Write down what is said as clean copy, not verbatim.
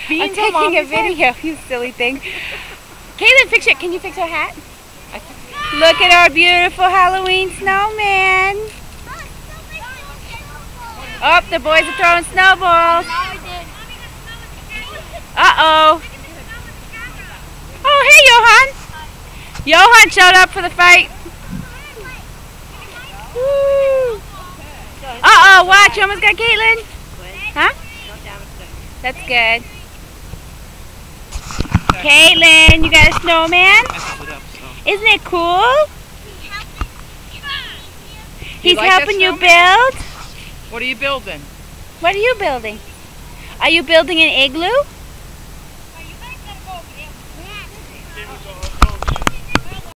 beans I'm taking a video, you silly thing. Caitlin, fix it. Can you fix her hat? Look at our beautiful Halloween snowman. Oh, the boys are throwing snowballs. Uh-oh. Oh, hey, Johan. Johan showed up for the fight. Woo. Uh-oh, watch. You almost got Caitlin. Huh? That's good. Caitlin, you got a snowman? Isn't it cool? He's helping you build? What are you building? What are you building? Are you building an igloo?